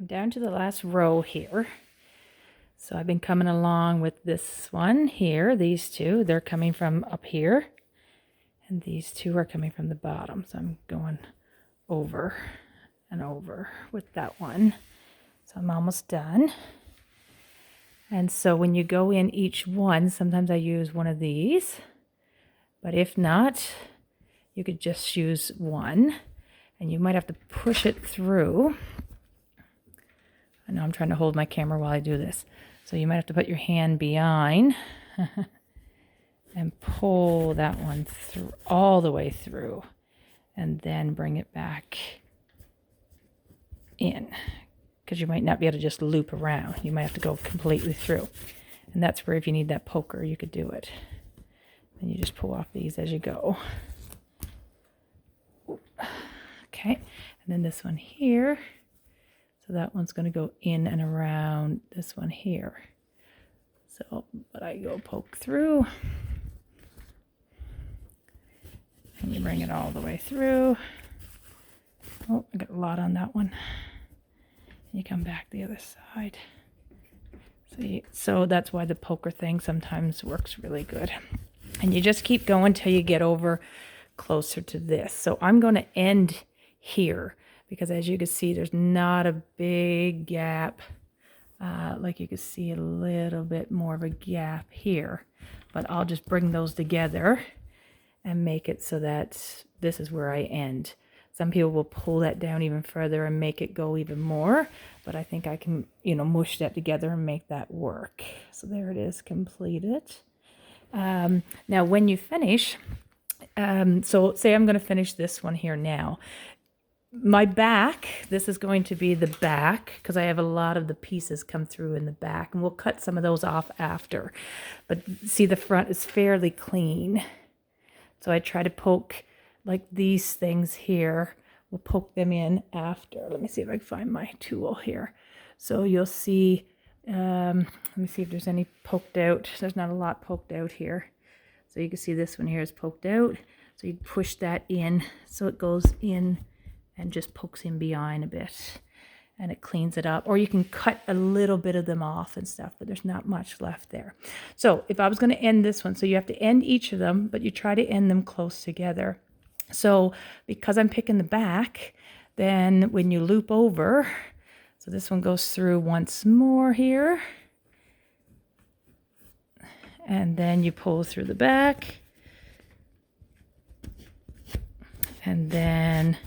I'm down to the last row here. So I've been coming along with this one here, these two, they're coming from up here, and these two are coming from the bottom. So I'm going over and over with that one. So I'm almost done. And so when you go in each one, sometimes I use one of these, but if not, you could just use one, and you might have to push it through. I know I'm trying to hold my camera while I do this. So you might have to put your hand behind and pull that one through all the way through, and then bring it back in, because you might not be able to just loop around. You might have to go completely through. And that's where if you need that poker, you could do it. And you just pull off these as you go. Okay, and then this one here. So that one's going to go in and around this one here. So, but I go poke through. And you bring it all the way through. Oh, I got a lot on that one. And you come back the other side. See, so that's why the poker thing sometimes works really good. And you just keep going till you get over closer to this. So I'm going to end here, because as you can see, there's not a big gap. Like you can see a little bit more of a gap here, but I'll just bring those together and make it so that this is where I end. Some people will pull that down even further and make it go even more, but I think I can, mush that together and make that work. So there it is, completed. Now when you finish, so say I'm going to finish this one here now. My back, this is going to be the back, because I have a lot of the pieces come through in the back, and we'll cut some of those off after. But see, the front is fairly clean. So I try to poke like these things here. We'll poke them in after. Let me see if I can find my tool here. So you'll see, let me see if there's any poked out. There's not a lot poked out here. So you can see this one here is poked out. So you push that in so it goes in and just pokes in behind a bit, and it cleans it up. Or you can cut a little bit of them off and stuff, but there's not much left there. So if I was going to end this one, so you have to end each of them, but you try to end them close together. So because I'm picking the back, then when you loop over, so this one goes through once more here, and then you pull through the back, and then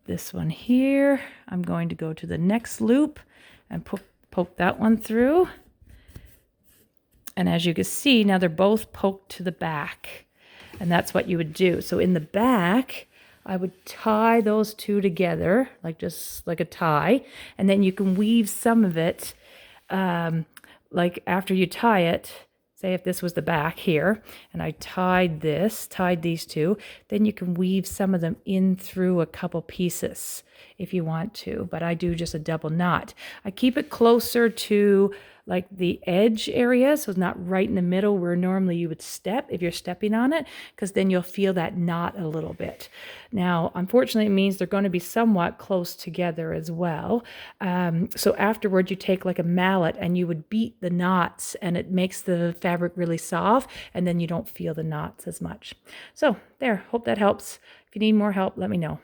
this one here, I'm going to go to the next loop and poke that one through. And as you can see, now they're both poked to the back. And that's what you would do. So in the back, I would tie those two together, like just like a tie. And then you can weave some of it, like after you tie it, say if this was the back here, and I tied these two, then you can weave some of them in through a couple pieces if you want to, but I do just a double knot. I keep it closer to like the edge area, so it's not right in the middle where normally you would step if you're stepping on it, because then you'll feel that knot a little bit. Now, unfortunately, it means they're going to be somewhat close together as well. So afterward, you take like a mallet and you would beat the knots, and it makes the fabric really soft, and then you don't feel the knots as much. So there, hope that helps. If you need more help, let me know.